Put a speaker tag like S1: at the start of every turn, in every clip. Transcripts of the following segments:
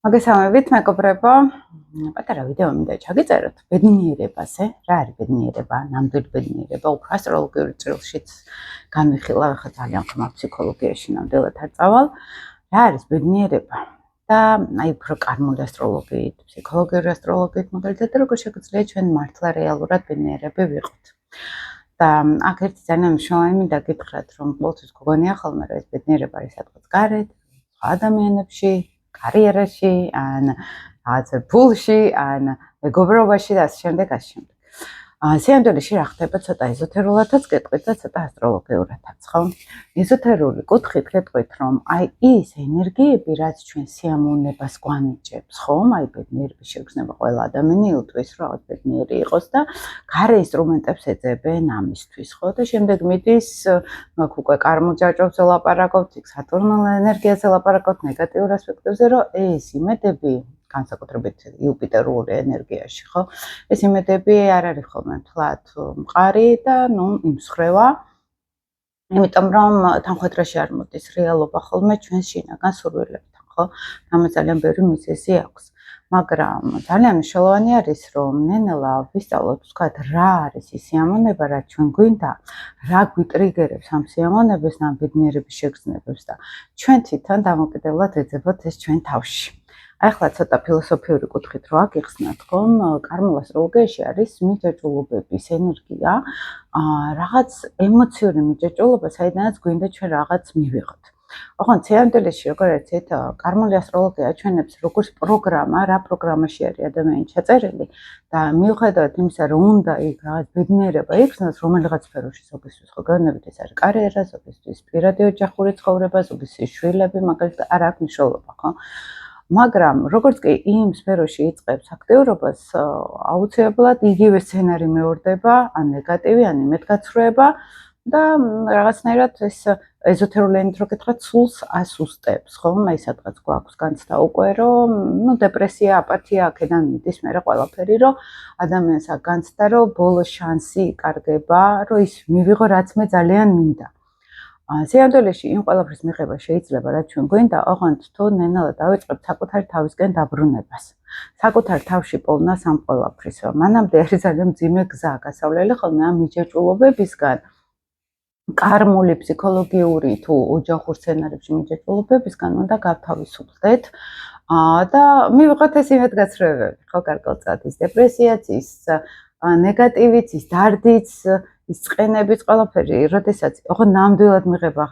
S1: მოგესალმებით, მეგობრებო. პატარა ვიდეო მინდა ჩაგიწეროთ ბედნიერებაზე. რა არის ბედნიერება? ნამდვილი ბედნიერება უფრო ასტროლოგიური ჭრილშიც განვიხილავ, ხა ძალიან ხმა ფსიქოლოგიაში ნამდვილად არ წავალ. რა არის ბედნიერება? და აი უფრო კარმული ასტროლოგიით, ფსიქოლოგიური ასტროლოგიით მაგალითად როგორ შეგვიძლია ჩვენ მართლა რეალურად ბედნიერები ვიყოთ. და აქ ერთი ძალიან მნიშვნელოვანი მინდა გითხრათ, რომ ყოველთვის გგონია ხოლმე რომ ეს ბედნიერება არის სადღაც გარეთ, ადამიანებში, კარიერაში, ან რაღაცა ფულში, ან მეგობრობაში და ასე შემდეგ, ასე შემდეგ. სიამდვილეში რა ხდება ცოტა ეზოთერულადაც გეტყვით და ცოტა ასტროლოგიურადაც, ხო? ეზოთერული კუთხით გეტყვით, რომ აი ის ენერგიები, რაც ჩვენ სიამოვნებას გვანიჭებს, ხო? აი ბედნიერების შეგრძნება ყველა ადამიანი უტყვის, რომ რაღაც ბედნიერი იყოს და გარე ინსტრუმენტებს ეძებენ ამისთვის, ხო? და შემდეგ მიდის, მაგ უკვე კარმულ ჯაჭვებს ელაპარაკობთ, იქ სატურნულ ენერგიაზე ელაპარაკობთ, ნეგატიურ ასპექტებზე, რომ ეს იმედები განსაკუთრებით იუპიტერული ენერგიაში, ხო? ეს იმედები არ არის ხოლმე თლად მყარი და ნუ იმსხრევა. იმიტომ რომ თანხმედრაში არ მოდის რეალობა ხოლმე ჩვენს შინაგან სურვილებთან, ხო? ამას ძალიან ბევრი მიზეზი აქვს. მაგრამ ძალიან მნიშვნელოვანი არის, რომ ნენელა ვისწავლოთ, ვთქვათ, რა არის ის სიამოვნება, რაც ჩვენ გვინდა, რა გვიტრიგერებს ამ სიამოვნებას და ამ ბედნიერების შეგრძნებებს და ჩვენ თვითონ დამოკიდებლად ეძებოთ ეს ჩვენ თავში. ახლა ცოტა ფილოსოფიური კუთხით რო აგიხსნათ, ხომ, კარმულ ასტროლოგიაში არის მიჯაჭვულობების ენერგია, რაღაც ემოციური მიჯაჭვულობა, საიდანაც გვინდა ჩვენ რაღაც მივიღოთ. ოღონდ სიამდვილეში როგორ ერთით კარმული ასტროლოგია აჩვენებს როგორც პროგრამა, რა პროგრამაში არის ადამიანი ჩაწერილი და მიუხედავად იმისა, რომ უნდა იქ რაღაც ბედნიერება იქნას, რომელიღაც სფეროში ზოგისთვის ხო განვით ეს არის კარიერა, ზოგისთვის პირადი ოჯახური ცხოვრება, ზოგისთვის შვილები, მაგალითად არ აქვს მნიშვნელობა, ხო? მაგრამ როგორც კი იმ სფეროში იწყებს აქტიურობას, აუცილებლად იგივე სცენარი მეორდება, ან ნეგატივი, ან იმედგაცრუება და რაღაცნაირად ეს ეზოთერული ენით რო გითხრათ, სულს ასუსტებს, ხო? აი სადღაც გვაქვს განცდა უკვე, რომ ნუ დეპრესია, აპათია აქედან მიდის მერე ყველაფერი, რომ ადამიანს აქ განცდა, რომ ბოლო შანსი იკარგება, რომ ის მივიღო რაც მე ძალიან მინდა. სიამდვილეში იმ ყველაფრის მიღება შეიძლება, რაც ჩვენ გვინდა, ოღონდ თუ ნენელა დავიწყებთ საკუთარი თავისკენ დაბრუნებას. საკუთარ თავში პოვნას ამ ყველაფრის. მანამდე არის ძალიან მძიმე გზა გასავლელი ხოლმე ამ მიჯაჭვულობებისგან, კარმული, ფსიქოლოგიური თუ ოჯახურ სცენარებში მიჯაჭვულობებისგან უნდა გავთავისუფლდეთ და მივიღოთ ეს იმედგაცრუებები, ხო, გარკვეულწილად ის დეპრესიაც, ის ნეგატივიც, ის დარდიც, ის წყენებიც, ყველაფერი, როდესაც ოღონდ ნამდვილად მიღება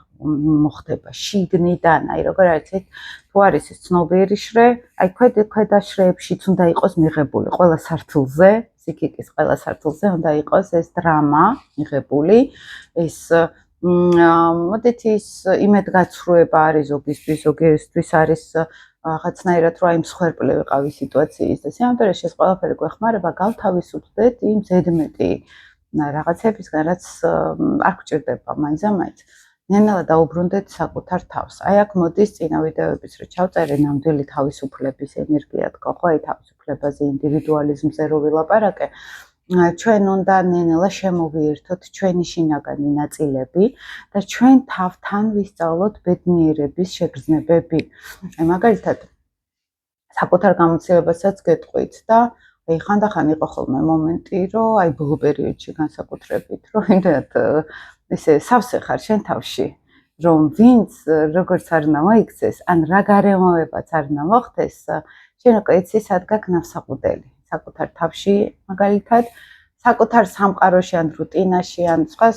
S1: მოხდება შიგნიდან, აი როგორ არის, თუ არის ეს ცნობიერი შრე, აი ქვედა შრეებშიც უნდა იყოს მიღებული, ყველა სართულზე, ფსიქიკის ყველა სართულზე უნდა იყოს ეს დრამა მიღებული, ეს მოდით ის იმედგაცრუება არის ზოგისთვის, ზოგისთვის არის რაღაცნაირად რომ აი მსხვერპლი ვიყავი სიტუაციის და სიამდვილეში ეს ყველაფერი გვეხმარება გავთავისუფლდეთ იმ ზედმეტი რაღაცებისგან, რაც არ გვჭირდება მაინც-ამაინც. ნენელა დაუბრუნდეთ საკუთარ თავს. აი აქ მოდის წინა ვიდეოების რო ჩავწერე ნამდვილი თავისუფლების ენერგია თქვა, ხო, აი თავისუფლებაზე, ინდივიდუალიზმზე რო ვილაპარაკე. ჩვენ უნდა ნენელა შემოვიერთოთ ჩვენი შინაგანი ნაწილები და ჩვენ თავთან ვისწავლოთ ბედნიერების შეგრძნებები. აი მაგალითად საკუთარ გამოცდილებასაც გეტყვით და აი ხანდახან იყო ხოლმე მომენტი, რომ აი ბოლო პერიოდში განსაკუთრებით, რომ იმდენად ესე სავსე ხარ შენ თავში, რომ ვინც როგორც არ უნდა მოიქცეს, ან რა გარემოებაც არ უნდა მოხდეს, შენ უკვე იცი სად გაქვს ნავსაყუდელი. საკუთარ თავში, მაგალითად, საკუთარ სამყაროში ან რუტინაში, ან სხვა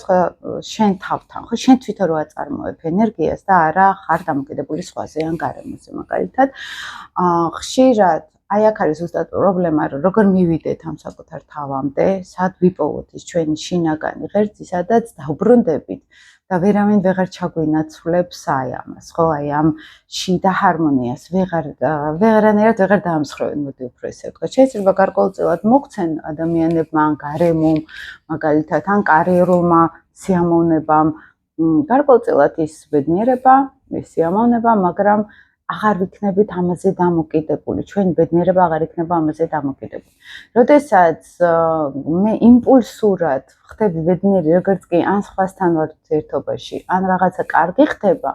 S1: შენ თავთან, ხო, შენ თვითონ რო აწარმოებ ენერგიას და არა ხარ დამოკიდებული სხვაზე ან გარემოზე, მაგალითად, ხშირად აი აქ არის ზუსტად პრობლემა, რომ როგორ მივიდეთ ამ საკუთარ თავამდე, სად ვიპოვოთ ის ჩვენი შინაგანი ღერძი, სადაც დავბრუნდებით და ვერავინ ვეღარ ჩაგვინაცვლებს აი ამას, ხო, აი ამ შიდა ჰარმონიას ვეღარანაირად ვეღარ დაამსხვრევენ, მოდი უფრო ესე ვთქვა. შეიძლება გარკვეულწილად მოგცენ ადამიანებმა ან გარემომ, მაგალითად, ან კარიერულმა სიამოვნებამ, გარკვეულწილად ის ბედნიერება, ის სიამოვნება, მაგრამ აღარ ვიქნებით ამაზე დამოკიდებული, ჩვენი ბედნიერება აღარ იქნება ამაზე დამოკიდებული. როდესაც მე იმპულსურად ხდები ბედნიერი, როგორც კი ან სხვასთან ვარ ურთიერთობაში, ან რაღაცა კარგი ხდება,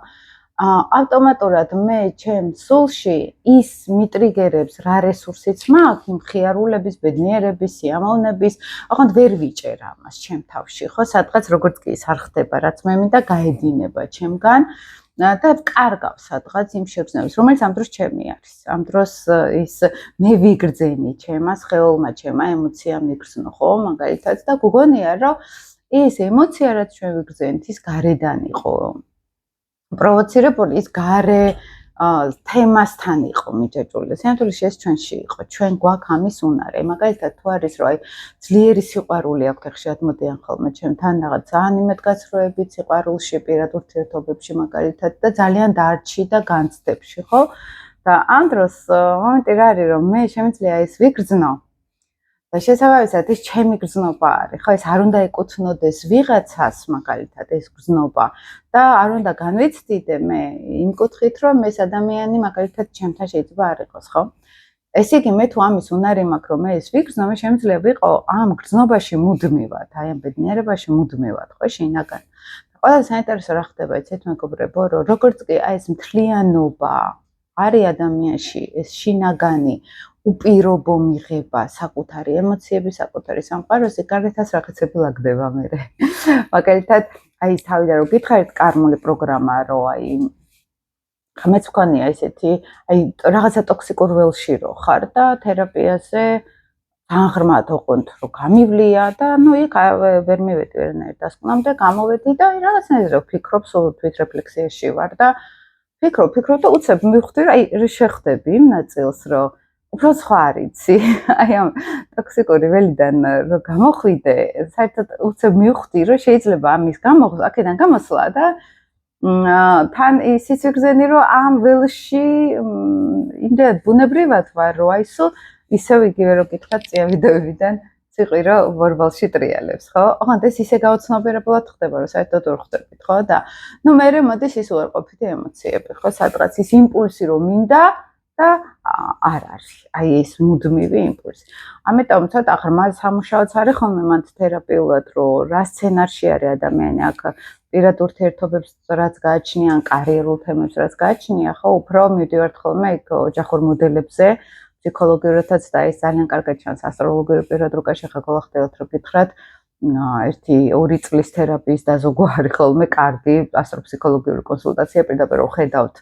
S1: ავტომატურად მე ჩემ სულში ის მიტრიგერებს რა რესურსიც მაქვს იმ ხიარულების, ბედნიერების, სიამოვნების, ოღონდ ვერ ვიჭერ ამას ჩემ თავში, ხო, სადღაც როგორც კი ის არ ხდება, რაც მე მინდა გაედინება ჩემგან და ვკარგავ სადღაც იმ შეგრძნებას, რომელიც ამ დროს ჩემი არის. ამ დროს ის მე ვიგრძენი ჩემას ხეულმა, ჩემა ემოციამ მიგრძნო, ხო, მაგალითად და გგონია რომ ეს ემოცია რაც ჩვენ ვიგრძენთ, ის გარედან იყო პროვოცირებული, ის გარე თემასთან იყო მიჯაჭვული. სინამდვილეში ეს ჩვენში იყო, ჩვენ გვაქვს ამის უნარი. მაგალითად თუ არის რომ აი ძლიერი სიყვარული აქვთ, ხშირად მოდიან ხოლმე ჩემთან რაღაც ძალიან იმედგაცრუებით სიყვარულში, პირად ურთიერთობებში მაგალითად და ძალიან დარჩი და განცდებში, ხო? და ამ დროს მომენტი რა არის რომ მე შემიძლია ეს ვიგრძნო და შესაბამისად ის ჩემი გრძნობა არის, ხო, ეს არ უნდა ეკუთვნოდეს ვიღაცას მაგალითად ეს გრძნობა და არ უნდა განვიცდიდე მე იმ კუთხით, რომ ეს ადამიანი მაგალითად ჩემთან შეიძლება არ იყოს, ხო? ესე იგი მე თუ ამის უნარი მაქვს, რომ მე ეს ვიგრძნო, მე შემიძლია ვიყო ამ გრძნობაში მუდმივად, აი ამ ბედნიერებაში მუდმივად, ხო, შინაგან. ყველაზე საინტერესო რა ხდება, იცით მეგობრებო, რომ როგორც კი აი ეს მთლიანობა არის ადამიანში, ეს შინაგანი უპირობო მიღება საკუთარი ემოციების, საკუთარი სამყაროსი, გარეთაც რაღაცები ლაგდება მერე. მაგალითად, აი ეს თავიდან რომ გითხარით კარმული პროგრამა, რომ აი ხმეც მქონია ესეთი, აი რაღაცა ტოქსიკურ ველში რო ხარ და თერაპიაზე ძალიან ღრმად ოყონთ რომ გამივლია და ნუ იქ ვერ მივედი ვერანაირ დასკვნამდე, გამოვედი და რაღაცნაირად ვფიქრობ, სულ თვითრეფლექსიაში ვარ და ფიქრობ და უცებ მივხვდი რომ აი შეხვდები იმ ნაწილს, რომ უბრალოდ სხვა არ იცი. აი ამ ტოქსიკური ველიდან რომ გამოხვიდე, საერთოდ უცებ მივხვდი რომ შეიძლება ამის აქედან გამოსვლა და თან ისიც ვიგრძენი რომ ამ ველში იმდენად ბუნებრივად ვარ, რომ აი სულ ისევ იგივე რო გითხრათ წია ვიდეოებიდან ციყვირო ვორბალში ტრიალებს, ხო? ოღონდ ეს ისე გაუცნობიერებლად ხდება, რომ საერთოდ ვერ ხვდებით, ხო? და ნუ მერე მოდის ის უარყოფითი ემოციები, ხო? სადღაც ის იმპულსი რომ მინდა და არ არის. აი ეს მუდმივი იმპულსი. ამიტომ ცოტა ღრმა სამუშაოც არის ხოლმე მანდ თერაპიულად, რომ რა სცენარში არის ადამიანი აქ პირად ურთიერთობებს რაც გააჩნია, კარიერულ თემებს რაც გააჩნია, ხო, უფრო მივდივართ ხოლმე იქ ოჯახურ მოდელებზე, ფსიქოლოგიურადაც და ეს ძალიან კარგად ჩანს ასტროლოგიური პირად რუკაში ხა გოლახდელთ რო გითხრათ, 1-2 წლის თერაპიის დაზოგვა არის ხოლმე კარგი ასტროფსიქოლოგიური კონსულტაცია პირდაპირ ხედავთ.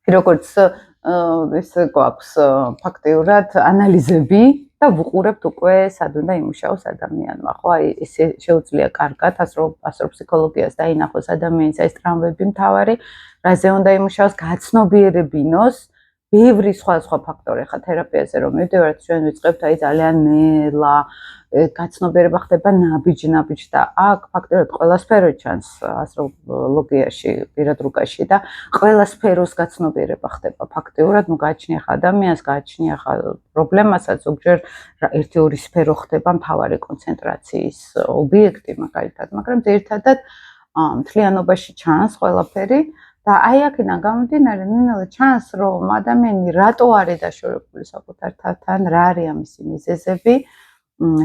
S1: როგორც ეს გვაქვს ფაქტიურად ანალიზები და ვუყურებთ უკვე სად უნდა იმუშაოს ადამიანმა, ხო? აი ესე შეუძლია კარგად ასტროფსიქოლოგიას დაინახოს ადამიანის აი ეს ტრამვები მთავარი, რაზე უნდა იმუშაოს, გაცნობიერებინოს ბევრი სხვა ფაქტორი ხა თერაპიაზე რომ მივდივართ, ჩვენ ვიწყებთ აი ძალიან ნელა გაცნობიერება ხდება ნაბიჯ და აქ ფაქტობრივად ყველა სფერო ჩანს ასტროლოგიაში, პირად რუკაში და ყველა სფეროს გაცნობიერება ხდება ფაქტობრივად, ნუ გააჩნია ხა ადამიანს, გააჩნია ხა პრობლემასაც, ზოგჯერ 1-2 სფერო ხდება მთავარი კონცენტრაციის ობიექტი მაგალითად, მაგრამ ძირითადად მთლიანობაში ჩანს ყველაფერი და აი აქედან გამომდინარე, ნინოლა ჩანს, რომ ადამიანი რატო არის დაშორებული საკუთარ თავთან, რა არის ამისი მიზეზები,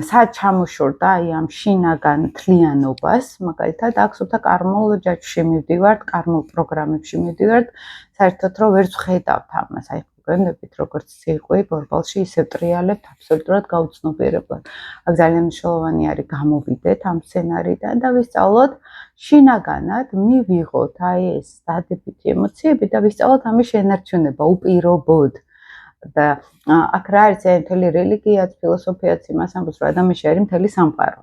S1: სად ჩამოშორდა აი ამ შინაგან მთლიანობას, მაგალითად, აქ სულთა კარმულ ჯაჭვში მივდივართ, კარმულ პროგრამებში მივდივართ, საერთოდ რომ ვერ ვხედავთ ამას, აი გენდებით როგორც ციყვი ბორბალში ისევ ტრიალებთ აბსოლუტურად გაუცნობიერებლად. აქ ძალიან მნიშვნელოვანი არის გამოვიდეთ ამ სცენარიდან და ვისწავლოთ შინაგანად მივიღოთ აი ეს დადებითი ემოციები და ვისწავლოთ ამის შენარჩუნება უპირობოდ. და აქ რა არის მთელი რელიგიაც, ფილოსოფიაც იმას ამბობს, რომ ადამიანში არის მთელი სამყარო.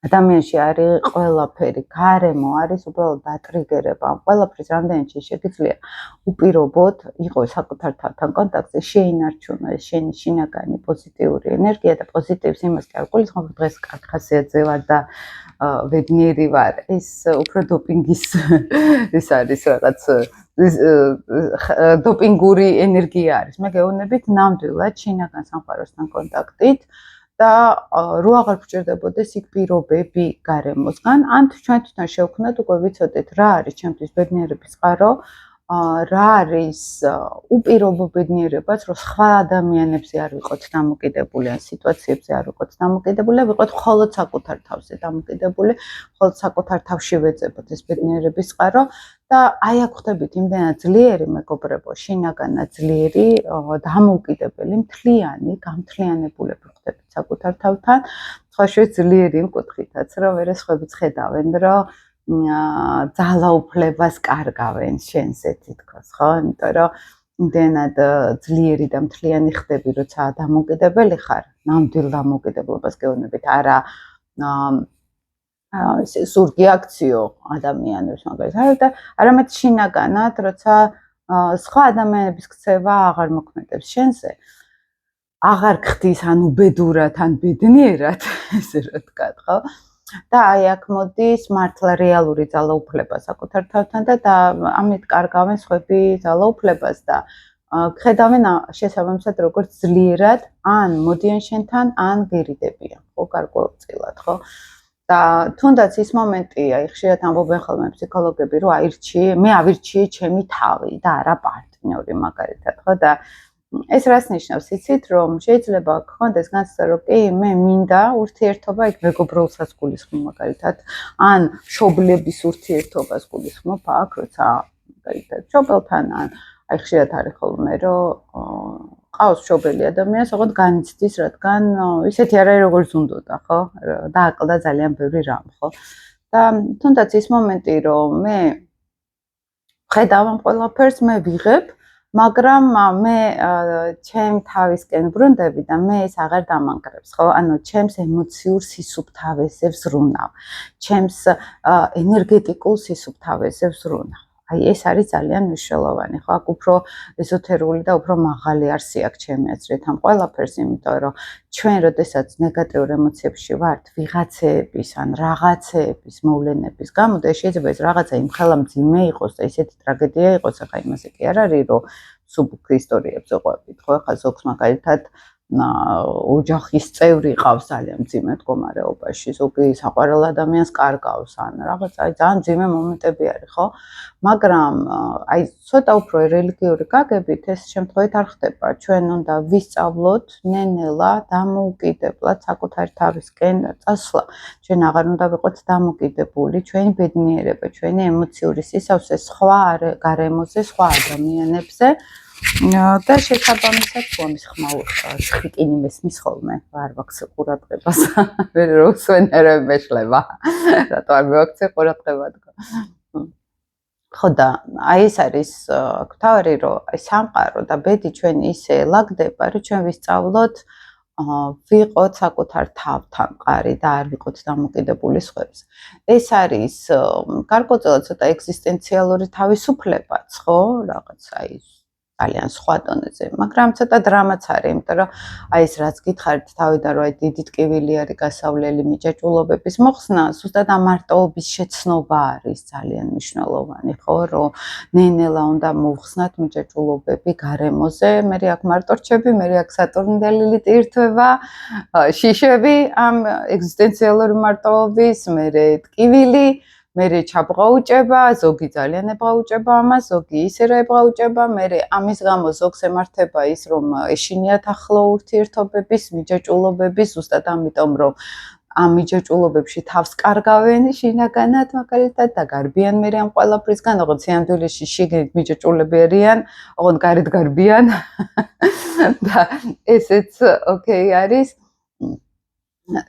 S1: ადამიანში არის ყველაფერი, გარემო არის უბრალოდ დატრიგერება. ყველაფრის რამდენიც შეგიძლია უპირობოდ იყოს საკუთარ თავთან კონტაქტზე, შეინარჩუნო ეს შენი შინაგანი პოზიტიური ენერგია და პოზიტივს იმას კი არ გულისხმობ, დღეს კარგ ხასიათზე ვარ და ბედნიერი ვარ. ეს უფრო დოპინგის ეს არის რაღაც დოპინგური ენერგია არის. მე გეუბნებით ნამდვილად შინაგან სამყაროსთან კონტაქტით და რო აღარ გჭირდებოდეს იქ პირობები გარემოსგან, ან ჩვენ თვითონ შევქმნათ უკვე ვიცოდეთ რა არის ჩემთვის ბედნიერების წყარო, რა არის უპირობო ბედნიერებაც, რომ სხვა ადამიანებზე არ ვიყოთ დამოკიდებული, ან სიტუაციებზე არ ვიყოთ დამოკიდებული, ვიყოთ მხოლოდ საკუთარ თავზე დამოკიდებული, მხოლოდ საკუთარ თავში ვეძებოთ ეს ბედნიერების წყარო და აი აქ ხდებით იმდენად ძლიერი მეგობრებო, შინაგანად ძლიერი, დამოუკიდებელი, მთლიანი, გამთლიანებულები ხდებით საკუთარ თავთან, სხვაშორის ძლიერი იმ კუთხითაც, რომ ვერასხვებიც ხედავენ, რომ ძალაუფლებას კარგავენ შენზე თითქოს, ხო? იმიტომ რომ იმდენად ძლიერი და მთლიანი ხდები, როცა დამოუკიდებელი ხარ, ნამდვილ დამოუკიდებლობას გეუბნებით, არა ზურგი აქციო ადამიანებს მაგალითად და არამედ შინაგანად, როცა სხვა ადამიანების ქცევა აღარ მოქმედებს შენზე, აღარ ხდის ან უბედურად, ან ბედნიერად, ესე რა თქვა, ხო? და აი აქ მოდის მართლა რეალური ძალაუფლება საკუთარ თავთან და ამით კარგავენ სხვები ძალაუფლებას და ხედავენ შესაბამისად როგორც ძლიერად ან მოდიან შენთან ან გერიდებიან, ხო, გარკვეულწილად, ხო? და თუნდაც ის მომენტია, ხშირად ამბობენ ხოლმე ფსიქოლოგები, რომ მე ავირჩიე ჩემი თავი და არა პარტნიორი მაგალითად, ხო? და ეს რას ნიშნავს, იცით, რომ შეიძლება გქონდეს განცდა, რომ კი, მე მინდა ურთიერთობა, იქ მეგობრულსაც გულისხმობ მაგალითად, ან მშობლების ურთიერთობას გულისხმობ, აქ როცა მაგალითად მშობელთან, ან აი ხშირად არის ხოლმე, რომ ყავს მშობელი ადამიანს, ოღონდ განიცდის, რადგან ისეთი არ არის, როგორც უნდოდა, ხო? დააკლდა ძალიან ბევრი რამ, ხო? და თუნდაც ის მომენტი, რომ მე ხედავ ამ ყველაფერს, მე ვიღებ, მაგრამ მე ჩემ თავისკენ ბრუნდები და მე ეს აღარ დამანგრევს, ხო? ანუ ჩემს ემოციურ სისუფთავეზე ვზრუნავ, ჩემს ენერგეტიკულ სისუფთავეზე ვზრუნავ. აი ეს არის ძალიან მნიშვნელოვანი, ხო? აქ უფრო ეზოთერული და უფრო მაღალი არსი აქვს ჩემი აზრით ამ ყველაფერს, იმიტომ რომ ჩვენ როდესაც ნეგატიურ ემოციებში ვართ, ვიღაცეების ან რაღაცეების მოვლენების გამო და შეიძლება ეს რაღაცა იმხელა მძიმე იყოს და ისეთი ტრაგედია იყოს, ახლა იმაზე კი არ არის, რომ სუბუქ ისტორიებს ვყვებით, ხო? ახლა ზოგს მაგალითად ოჯახის წევრი ყავს ძალიან მძიმე მდგომარეობაში, ზოგი საყვარელ ადამიანს კარგავს, ან რაღაცა ძალიან მძიმე მომენტები არის, ხო? მაგრამ აი ცოტა უფრო რელიგიური გაგებით ეს შემთხვევით არ ხდება. ჩვენ უნდა ვისწავლოთ ნენელა დამოუკიდებლად საკუთარი თავისკენ წასვლა. ჩვენ აღარ უნდა ვიყოთ დამოკიდებული ჩვენი ბედნიერება, ჩვენი ემოციური სისავსე სხვა გარემოზე, სხვა ადამიანებზე. და შესაბამისად ფონის ხმაურობა ხიკინი მესმის ხოლმე არ ვაქცე ყურადღებას მე რო სვენერებ მეშლება რატო არ მივაქცე ყურადღება თქო ხო და აი ეს არის გვთავარი რომ აი სამყარო და ბედი ჩვენი ისე ლაგდება რომ ჩვენ ვისწავლოთ ვიყოთ საკუთარ თავთან მყარი და არ ვიყოთ დამოკიდებული სხვებს ეს არის გარკვეულწილად ცოტა ეგზისტენციალური თავისუფლებაც ხო რაღაცა ის ძალიან სხვა დონეზე, მაგრამ ცოტა დრამაც არის, იმიტომ რომ აი ეს რაც გითხარით თავიდან რომ აი დიდი ტკივილი არის გასავლელი მიჯაჭვულობების მოხსნა, ზუსტად ამ მარტოობის შეცნობა არის ძალიან მნიშვნელოვანი, ხო, რომ ნენელა უნდა მოვხსნათ მიჯაჭვულობები გარემოზე, მე აქ მარტო რჩები, მე აქ სატურნდელი ლილიტი ირთვება, შიშები ამ ეგზისტენციალური მარტოობის, მე ტკივილი მერე ჩაბღაუჭება, ზოგი ძალიან ებღაუჭება ამას, ზოგი ისე რა ებღაუჭება, მერე ამის გამო ზოგს ემართება ის, რომ ეშინიათ ახლო ურთიერთობების, მიჯაჭვულობების, ზუსტად ამიტომ, რომ ამ მიჯაჭვულობებში თავს კარგავენ შინაგანად მაგალითად და გარბიან მერე ამ ყველაფრისგან, ოღონდ სიამდვილეში შიგნით მიჯაჭვულები არიან, ოღონდ გარეთ გარბიან და ესეც ოკეი არის.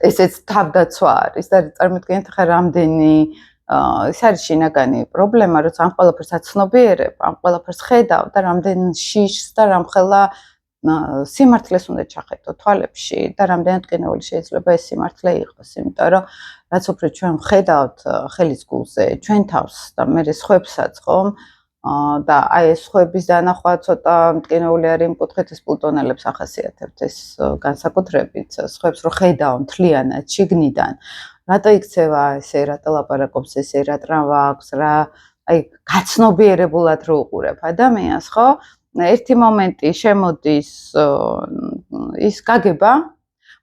S1: ესეც თავდაცვა არის და წარმოიდგინეთ ხა რამდენი ეს არის შინაგანი პრობლემა, როცა ამ ყველაფერს აცნობიერებ, ამ ყველაფერს ხედავ და რამდენ შიშს და რამხელა სიმართლეს უნდა ჩახედო თვალებში და რამდენად ყინეული შეიძლება ეს სიმართლე იყოს, იმიტომ რომ რაც უფრო ჩვენ ვხედავთ ხელის გულზე ჩვენ თავს და მე სხვებსაც ხომ და აი ეს სხვების დანახვა ცოტა მტკინეული არის იმ კუთხით ეს პლუტონელებს ახასიათებთ ეს განსაკუთრებით სხვებს რო ხედავ მთლიანად შიგნიდან რატო იქცევა ესე რატო ლაპარაკობს ესე რა ტრამვა აქვს რა აი გაცნობიერებულად რო უყურებ ადამიანს ხო ერთი მომენტი შემოდის ის გაგება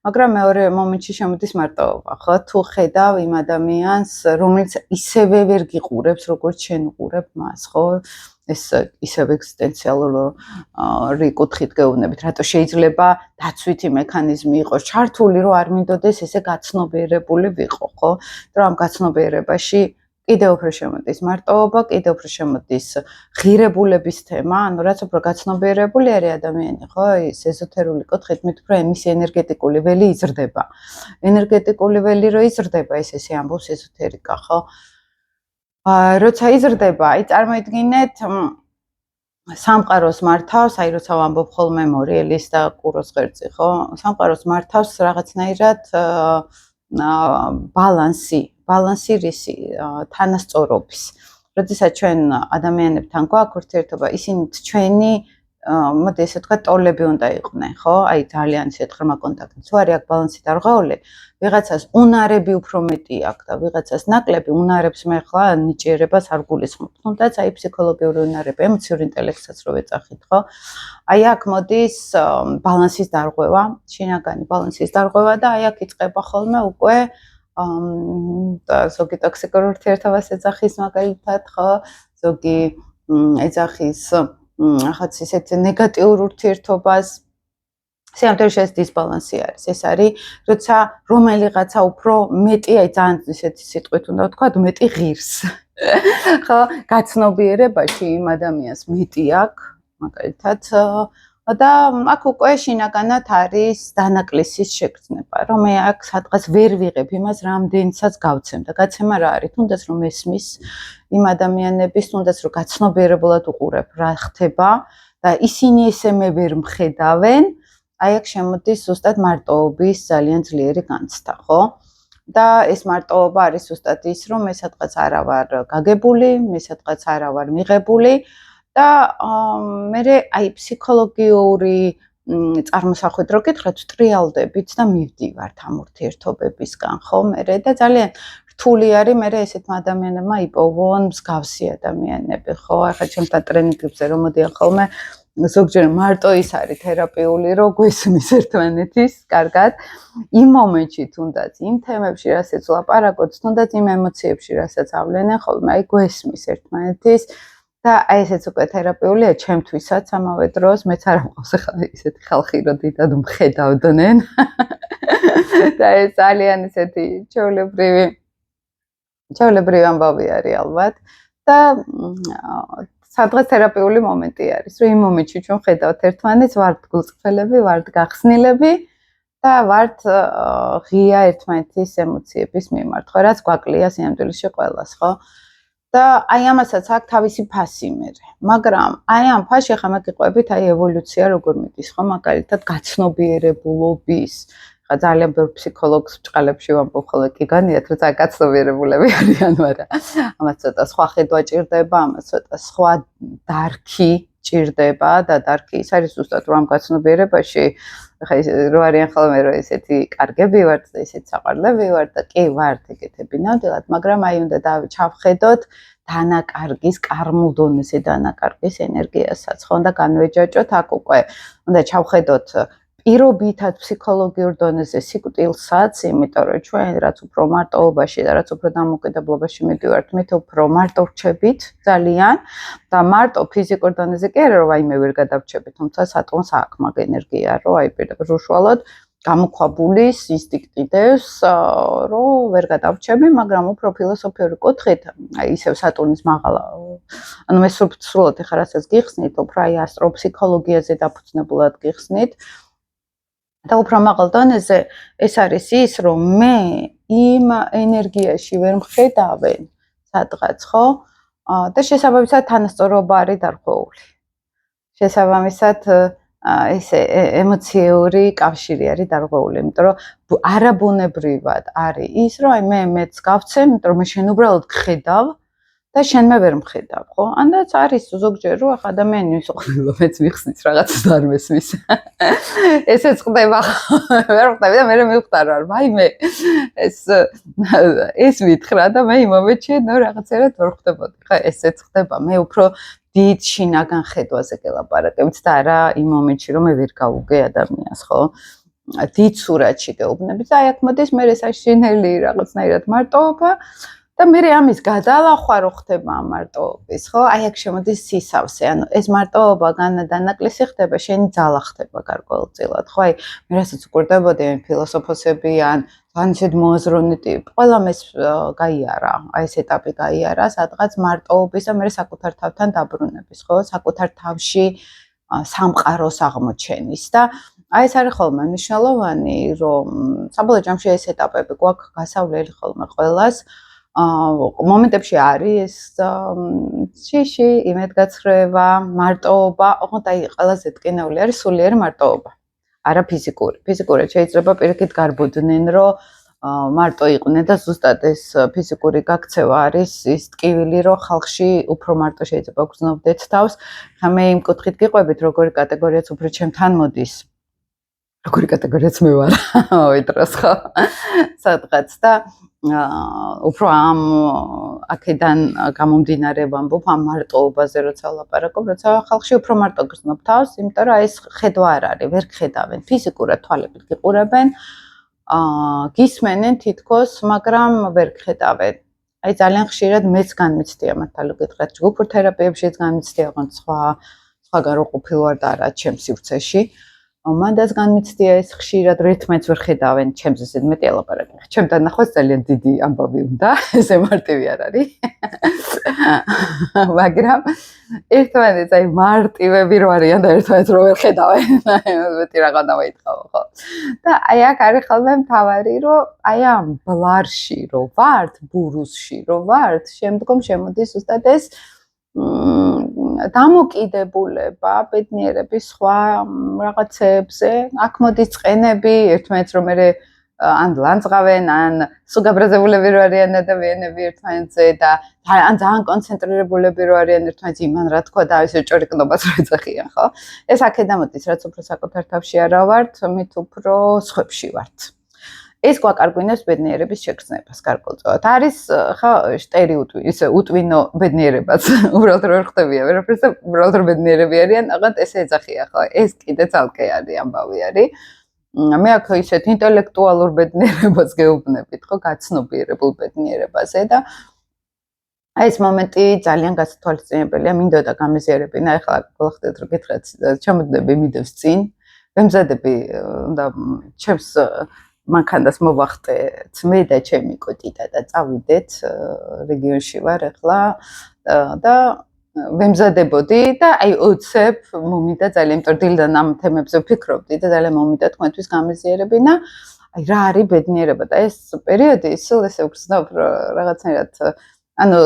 S1: მაგრამ მეორე მომენტში შემოდის მარტოობა ხო თუ ხედავ იმ ადამიანს რომელიც ისევე ვერ გიყურებს როგორც შენ უყურებ მას ხო ეს ისევ ეგზისტენციალური კუთხით გეუბნებით, რატო შეიძლება დაცვითი მექანიზმი იყოს ჩართული, რომ არ მინდოდეს ესე გაცნობიერებული ვიყო, ხო? რომ ამ გაცნობიერებაში კიდევ უფრო შემოდის მარტოობა, კიდევ უფრო შემოდის ღირებულების თემა, ანუ რაც უფრო გაცნობიერებული არის ადამიანი, ხო? ის ეზოთერული კუთხით მით უფრო იმის ენერგეტიკული ველი იზრდება. ენერგეტიკული ველი რო იზრდება, ესე ამბობს ეზოთერიკა, ხო? როცა იზრდება, აი წარმოიდგინეთ სამყაროს მართავს, აი როცა ვამბობ ხოლმე მორიელის და კუროს ღერძი, ხო? სამყაროს მართავს რაღაცნაირად ბალანსი რისი, თანასწორობის. როდესაც ჩვენ ადამიანებთან გვაქვს ურთიერთობა, ისინი ჩვენი მოდი ესე ვთქვა, ტოლები უნდა იყვნენ, ხო? აი ძალიან ისეთ ღრმა კონტაქტი. თუ არის აქ ბალანსი დარღვეული, ვიღაცას უნარები უფრო მეტი აქვს და ვიღაცას ნაკლები, უნარებს მე ხლა ნიჭიერებას არ გულისხმობ. თუნდაც აი ფსიქოლოგიური უნარები, ემოციური ინტელექტსაც რო ვეძახით, ხო? აი აქ მოდის ბალანსის დარღვევა, შინაგანი ბალანსის დარღვევა და აი აქ იწყება ხოლმე უკვე ზოგი ტოქსიკურ ურთიერთობას ეძახის მაგალითად, ხო? ზოგი ეძახის ახაც ისეთ ნეგატიურ ურთიერთობას. სიამოვნებაში ეს დისბალანსი არის. ეს არის, როცა რომელიღაცა უფრო მეტი, აი ძალიან ისეთი სიტყვით უნდა ვთქვა, მეტი ღირს. ხო, გაცნობიერებაში იმ ადამიანს მეტი აქვს, მაგალითად, და აქ უკვე შინაგანად არის დანაკლისის შეგრძნება, რომ მე აქ სადღაც ვერ ვიღებ იმას, რამდენსაც გავცემ და გაცემა რა არის, თუნდაც რომ ესმის იმ ადამიანების, თუნდაც რომ გაცნობიერებულად უყურებ რა ხდება და ისინი ესე მე ვერ მხედავენ, აი აქ შემოდის ზუსტად მარტოობის ძალიან ძლიერი განცდა, ხო? და ეს მარტოობა არის ზუსტად ის, რომ მე სადღაც არა ვარ გაგებული, მე სადღაც არა ვარ მიღებული და მე აი ფსიქოლოგიური წარმოსახვით რო გითხრათ, ტრიალდებით და მივდივართ ამ ურთიერთობებისგან, ხო? მე და ძალიან რთული არის მე ესეთმა ადამიანებმა იპოვონ მსგავსი ადამიანები, ხო? ახლა ჩემთან ტრენინგებზე რომ მოდიან ხოლმე ზოგჯერ მარტო ის არის თერაპიული, რომ გვესმის ერთმანეთის კარგად, იმ მომენტში თუნდაც იმ თემებში, რასაც ვლაპარაკობთ, თუნდაც იმ ემოციებში, რასაც ავლენენ ხოლმე, აი გვესმის ერთმანეთის და აი ესეც უკვე თერაპიულია ჩემთვისაც ამავე დროს, მეც არ მყავს ახლა ისეთი ხალხი, რომ დიდად მხედავდნენ. და ეს ძალიან ისეთი ჩვეულებრივი ამბავი არის ალბათ და სადღაც თერაპიული მომენტი არის, რომ იმ მომენტში ჩვენ ხედავთ ერთმანეთს, ვართ გულწრფელები, ვართ გახსნილები და ვართ ღია ერთმანეთის ემოციების მიმართ, ხო, რაც გვაკლია სინამდვილეში ყველას, ხო? და აი ამასაც აქვს თავისი ფასი მერე, მაგრამ აი ამ ფასში ახლა მოგიყვებით აი ევოლუცია როგორ მიდის, ხო, მაგალითად გაცნობიერებულობის. ხა ძალიან ბევრ ფსიქოლოგს ბჭყალებში ვამბობ ხოლმე კი განიათ, რომ ძალიან გაცნობიერებულები არიან, მაგრამ ამას ცოტა სხვა ხედვა ჭირდება, ამას ცოტა სხვა დარქი ჭირდება და დარქი ის არის ზუსტად რომ ამ გაცნობიერებაში ხა რო არიან ხოლმე რომ ესეთი კარგები ვართ და ესეთი საყვარლები ვართ და კი ვართ ეგეთები ნამდვილად, მაგრამ აი უნდა ჩავხედოთ დანაკარგის, კარმულ დონეზე დანაკარგის ენერგიასაც, ხო, და განვეჯაჭოთ აქ უკვე უნდა ჩავხედოთ პირობითად ფსიქოლოგიურ დონეზე სიკვდილსაც, იმიტომ რომ ჩვენ რაც უფრო მარტოობაში და რაც უფრო დამოუკიდებლობაში მივდივართ, მით უფრო მარტო ვრჩებით ძალიან და მარტო ფიზიკურ დონეზე კი არა რომ აი მე ვერ გადავრჩებით, თუმცა სატონს აქვს მაგ ენერგია, რომ აი პირდაპირ უშუალოდ გამოქვაბულის ინსტინქტი დევს, რომ ვერ გადავრჩები, მაგრამ უფრო ფილოსოფიური კუთხით, აი ისევ სატურნის მაღალა, ანუ მე სრულად ეხლა რასაც გიხსნით, უფრო აი ასტროფსიქოლოგიაზე დაფუძნებულად გიხსნით. და უფრო მაღალ დონეზე ეს არის ის, რომ მე იმ ენერგიაში ვერ მხედავენ სადღაც, ხო? და შესაბამისად თანასწორობა არის დარღვეული. შესაბამისად ესე ემოციური კავშირი არის დარღვეული, იმიტომ რომ არაბუნებრივად არის ის, რომ აი მე მეც გავცემ, იმიტომ რომ მე შენ უბრალოდ გხედავ და შენ მე ვერ მხედავ, ხო? ანდაც არის ზოგჯერ რომ ახ ადამიანი ისოხდება, მეც მიხსნის რაღაცას არ მესმის. ესეც ხდება, ვერ ხდება და მე მივხვდარ, რომ აი მე ეს მითხრა და მე იმ მომენტში ნუ რაღაცერად ვერ ხდებოდი. ხა ესეც ხდება, მე უფრო დიდ შინაგან ხედვაზე გელაპარაკებთ და არა იმ მომენტში რომ მე ვერ გავუგე ადამიანს, ხო? დიდ სურათში გეუბნებით და აი აქ მოდის მე ეს აშინელი რაღაცნაირად მარტოობა და და მე ამის გადალახვა რო ხდება მარტოობის, ხო? აი აქ შემოდის სისავსე, ანუ ეს მარტოობა განანაკლისი ხდება, შენი ძალა ხდება გარკვეულწილად, ხო? აი მე რასაც უყურდებოდი ამ ფილოსოფოსები ან განსედ მოაზროვნე ტიპი, ყველამ ეს გაიარა, აი ეს ეტაპი გაიარა, სადღაც მარტოობის და მე საკუთარ თავთან დაბრუნების, ხო? საკუთარ თავში სამყაროს აღმოჩენის და აი ეს არის ხოლმე მნიშვნელოვანი, რომ საბოლოო ჯამში ეს ეტაპები გვაქვს გასავლელი ხოლმე ყველას. მომენტებში არის შიში, იმედგაცრუება, მარტოობა, ოღონდ აი ყველაზე ტკინეული არის სულიერი მარტოობა. არა ფიზიკური. ფიზიკურად შეიძლება პირიქით გარბოდნენ, რომ მარტო იყვნენ და ზუსტად ეს ფიზიკური გაქცევა არის ის ტკივილი, რომ ხალხში უფრო მარტო შეიძლება გრძნობდეთ თავს. ხა მე იმ კუთხით გიყვებით, როგორი კატეგორიაც უფრო ჩემთან მოდის. როგორი კატეგორიაც მე ვარ, მოიტროს ხო? სადღაც და უფრო ამ აქედან გამომდინარე ვამბობ ამ მარტოობაზე როცა ვლაპარაკობ, როცა ხალხში უფრო მარტო გრძნობ თავს, იმიტომ რომ აი ეს ხედვა არ არის, ვერ ხედავენ, ფიზიკურად თვალებით გიყურებენ, გისმენენ თითქოს, მაგრამ ვერ ხედავენ. აი ძალიან ხშირად მეც განმიცდია მართალი გითხრათ, ჯგუფურ თერაპიებშიც განმიცდია, ოღონდ სხვაგან რო ყოფილვარ და არა ჩემ სივრცეში. მანდაც განმიცდია ეს ხშირად რითმეც ვერ ხედავენ ჩემს ესეთ მეტი ალაპარაკი. ჩემთან ნახვას ძალიან დიდი ამბავი უნდა, ესე მარტივი არ არის. მაგრამ ერთმანეთს აი მარტივები რო არიან და ერთმანეთს რო ვერ ხედავენ, მეტი რაღაც დავაითხავ ხო. და აი აქ არის ხოლმე მთავარი, რომ აი ამ ბლარში რო ვართ, ბურუსში რო ვართ, შემდგომ შემოდის ზუსტად ეს დამოკიდებულება ბედნიერების სხვა რაღაცებზე, აქ მოდის წყენები, ერთმანეთს რომ მე ან ლანძღავენ, ან სუგაბრაზებულები რო არიან ადამიანები ერთმანეთზე და ან ძალიან კონცენტრირებულები რო არიან ერთმანეთს იმან რა თქვა და ესე ჭორიკნობას რო ეძახიან, ხო? ეს აქედან მოდის, რაც უფრო საკუთარ თავში არა ვართ, მით უფრო სხვებში ვართ. ეს გვაკარგვინებს ბედნიერების შეგრძნებას გარკვეულწილად. არის ხო შტერი ისე უტვინო ბედნიერებაც, უბრალოდ რო ხდებია, ვერაფერს და უბრალოდ რო ბედნიერები არიან, აღარ ესე ეძახია, ხო? ეს კიდე ცალკე არის ამბავი არის. მე აქ ისეთ ინტელექტუალურ ბედნიერებას გეუბნებით, ხო, გაცნობიერებულ ბედნიერებაზე და აი ეს მომენტი ძალიან გასათვალისწინებელია, მინდოდა გამეზიარებინა, ახლა გახლდეთ რომ გითხრათ, ჩამოდები მიდევს წინ, ვემზადები და ჩემს მანქანას მოვახტე მე და ჩემი კოტიტა და წავიდეთ რეგიონში ვარ ახლა და ვემზადებოდი და აი ოცებ მომიდა ძალიან, იმიტომ დილიდან ამ თემებზე ვფიქრობდი და ძალიან მომიდა თქვენთვის გამეზიარებინა, აი რა არის ბედნიერება და ეს პერიოდი სულ ესე ვგრძნობ რაღაცნაირად ანუ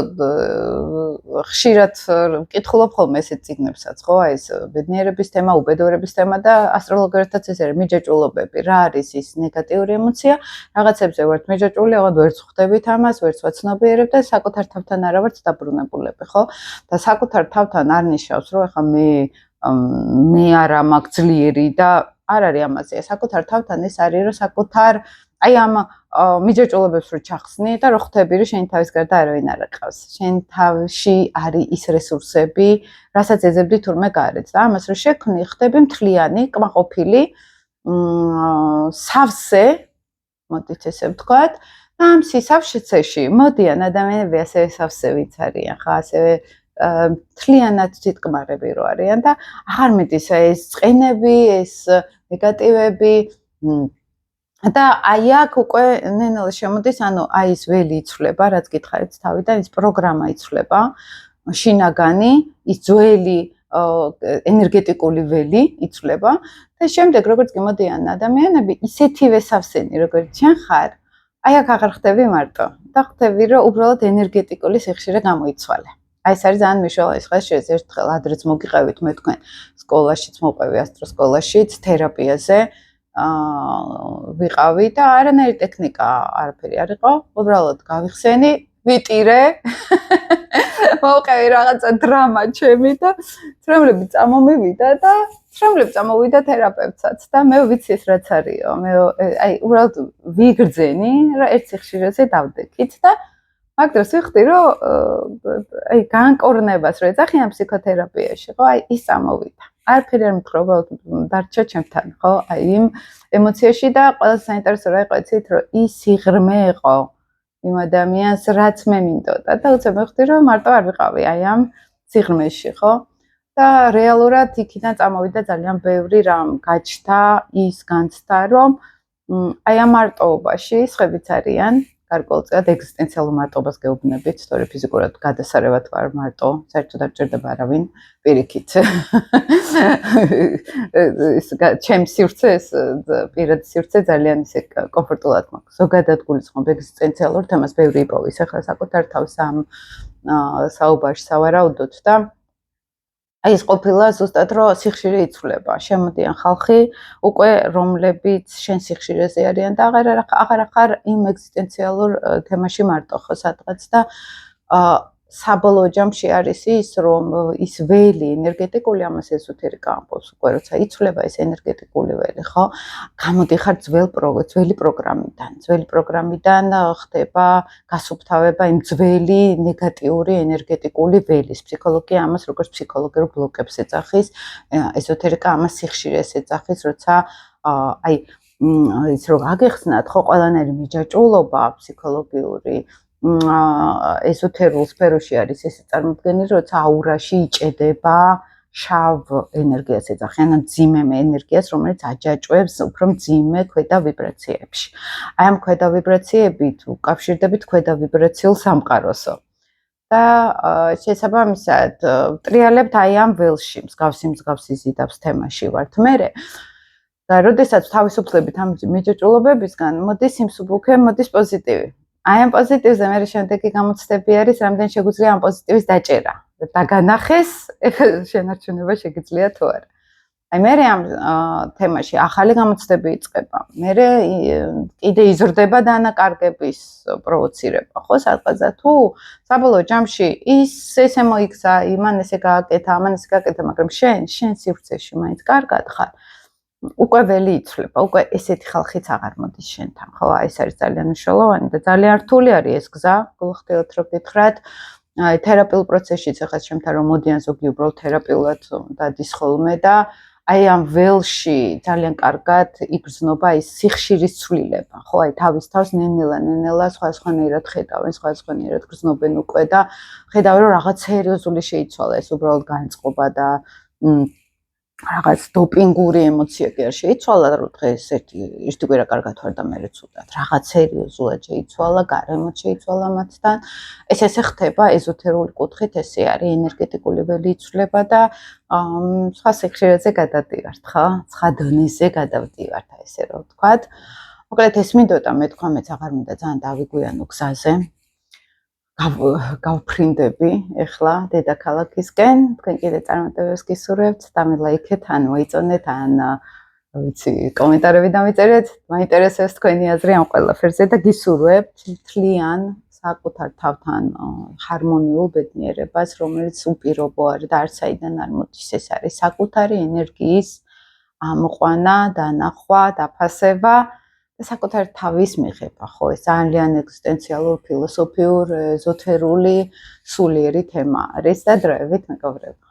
S1: ხშირად ვკითხულობ ხოლმე ესეთ წიგნებსაც, ხო, აი ეს ბედნიერების თემა, უბედურების თემა და ასტროლოგიათაც ეს არის მიჯაჭვულობები, რა არის ის ნეგატიური ემოცია, რაღაცებზე ვართ მიჯაჭვული, აღარ ვერც ხვდებით ამას, ვერც ვაცნობიერებ და საკუთარ თავთან არა ვართ დაბრუნებულები, ხო? და საკუთარ თავთან არ ნიშნავს, რომ ეხა მე არა მაქვს ძლიერი და არ არის ამაზე, საკუთარ თავთან ეს არის, რომ საკუთარ აი ამ მიჯაჭვულობებს რო ჩახსნი და რო ხვდები, რომ შენი თავის გარდა არავინ არ აყავს. შენ თავში არის ის რესურსები, რასაც ეძებდი თურმე გარეთ და ამას რო შექმნი, ხდები მთლიანი, კმაყოფილი, სავსე, მოდით ესე ვთქვათ, და ამ სისავსეში მოდიან ადამიანები ასევე სავსევიც არიან, ხა, ასევე მთლიანად თვითკმარები რო არიან და აღარ მიდის ეს წყენები, ეს ნეგატივები და აი აქ უკვე ნენელა შემოდის, ანუ აი ეს ველი იცვლება, რაც გითხარით თავიდან, ის პროგრამა იცვლება, შინაგანი, ის ძველი ენერგეტიკული ველი იცვლება და შემდეგ როგორც გიმოდიან ადამიანები, ისეთივე სავსენი, როგორც შენ ხარ, აი აქ აღარ ხდები მარტო და ხდები, რომ უბრალოდ ენერგეტიკული სიხშირე გამოიცვალე. აი ეს არის ძალიან მნიშვნელოვანი, ხა შეიძლება ერთხელ ადრეც მოგიყევით მე თქვენ სკოლაშიც მოყვევი ასტროსკოლაშიც თერაპიაზე ვიყავი და არანაირი ტექნიკა არაფერი არ იყო, უბრალოდ გავიხსენი, ვიტირე, მოვყევი რაღაცა დრამა ჩემი და ცრემლები წამომივიდა და ცრემლები წამოვიდა თერაპევტსაც და მე ვიცი ეს რაც არისო, მე აი უბრალოდ ვიგრძენი, რა ერთ სიხშირეზე დავდექით და მაგ დროს ვიხდი, რომ აი განკორნებას რო ეძახიან ფსიქოთერაპიაში, ხო, აი ის წამოვიდა. არაფერი არ მითხრა, უბრალოდ დარჩა ჩემთან, ხო? აი იმ ემოციაში და ყველაზე საინტერესო რა იყო, იცით, რომ ის სიღრმე იყო, იმ ადამიანს, რაც მე მინდოდა და უცებ მივხვდი, რომ მარტო არ ვიყავი აი ამ სიღრმეში, ხო? და რეალურად იქიდან წამოვიდა ძალიან ბევრი რამ გაჩნდა, ის განცდა, რომ აი ამ მარტოობაში სხვებიც არიან, გარკვეულწილად ეგზისტენციალურ მარტობას გეუბნებით, თორე ფიზიკურად გადასარევად ვარ მარტო, საერთოდ არ ჭირდება არავინ პირიქით. ჩემს სივრცეს, პირად სივრცე ძალიან ისე კომფორტულად მაქვს. ზოგადად გულისხმობ ეგზისტენციალურ თემას ბევრი იპოვის, ახლა საკუთარ თავს ამ საუბარში სავარაუდოთ და აი ეს ყოფილა ზუსტად რომ სიხშირე იცვლება. შემოდიან ხალხი უკვე რომლებიც შენ სიხშირეზე არიან და აღარ იმ ეგზისტენციალურ თემაში მარტო ხო სადღაც და საბოლოო ჯამში არის ის რომ ის ველი ენერგეტიკული ამას ესოთერიკა ამბობს უკვე როცა იცვლება ეს ენერგეტიკული ველი ხო გამოდიხარ ძველი პროგრამიდან ხდება გასუფთავება იმ ძველი ნეგატიური ენერგეტიკული ველის ფსიქოლოგია ამას როგორც ფსიქოლოგიურ ბლოკებს ეძახის ესოთერიკა ამას სიხშირეს ეძახის როცა აი ის რო გაგეხსნათ ხო ყველანაირი მიჯაჭვულობა ფსიქოლოგიური ესოთერულ სფეროში არის ეს წარმოქმნილი, როცა აურაში იჭედება შავ ენერგიას ეძახიან, ან მძიმე ენერგიას, რომელიც აჯაჭვებს უფრო მძიმე ქვედა ვიბრაციებში. აი ამ ქვედა ვიბრაციებით უკავშირდებით ქვედა ვიბრაციულ სამყაროსო. და შესაბამისად, ტრიალებთ აი ამ ველში, მსგავსი ზიდავს თემაში ვართ მერე. და როდესაც თავისუფლებით ამ მიჯაჭვულობებისგან მოდის სიმსუბუქე, მოდის პოზიტივი. აი ამ პოზიტივზე მე შემდეგი გამოცდები არის, რამდენ შეგვიძლია ამ პოზიტივის დაჭერა. დაგანახეს, შენარჩუნება შეგიძლია თუ არა. აი მე ამ თემაში ახალი გამოცდები იწყება. მე კიდე იზრდება დანაკარგების პროვოცირება, ხო, სადღაცა თუ საბოლოო ჯამში ის ესე მოიქცა, იმან ესე გააკეთა, ამან ესე გააკეთა, მაგრამ შენ სივრცეში მაინც კარგად ხარ. უკვე ველი იცვლება, უკვე ესეთი ხალხიც აღარ მოდის შენთან, ხო? აი ეს არის ძალიან მნიშვნელოვანი და ძალიან რთული არის ეს გზა, გულახდილად რო გითხრათ. აი თერაპიულ პროცესშიც ახლა ჩემთან რომ მოდიან ზოგი უბრალოდ თერაპიულად დადის ხოლმე და აი ამ ველში ძალიან კარგად იგრძნობა ის სიხშირის ცვლილება, ხო? აი თავის თავს ნენელა სხვადასხვანაირად ხედავენ, სხვადასხვანაირად გრძნობენ უკვე და ხედავენ რომ რაღაც სერიოზული შეიცვალა ეს უბრალოდ განწყობა და რაღაც დოპინგური ემოცია კი არ შეიცვალა, რომ დღეს ერთი კვირა კარგად ვარ და მერე ცუდად. რაღაც სერიოზულად შეიცვალა, გარემოც შეიცვალა მათთან. ესე ხდება ეზოთერული კუთხით, ესე არის ენერგეტიკული ველი იცვლება და სხვა სიხშირეზე გადადივართ, ხო? სხვა დონეზე გადავდივართ, ესე რომ ვთქვათ. მოკლედ ეს მინდოდა მე თქვა მეც აღარ მინდა ძალიან დავიგვიანო გზაზე. გავფრინდები ეხლა დედაქალაქისკენ, თქვენ კიდე წარმატებებს გისურვებთ, დამილაიქეთ, ან მოიწონეთ, ან ვიცი, კომენტარები დამიწერეთ, მაინტერესებს თქვენი აზრი ამ ყველაფერზე და გისურვებთ მთლიან საკუთარ თავთან ჰარმონიულ ბედნიერებას, რომელიც უპირობო არის და არც საიდან არ მოდის, ეს არის საკუთარი ენერგიის ამოყვანა, დანახვა, დაფასება და საკუთარ თავის მიღება, ხო, ეს ძალიან ეგზისტენციალურ, ფილოსოფიურ, ეზოთერული, სულიერი თემა არის და დროებით მეგობრებო.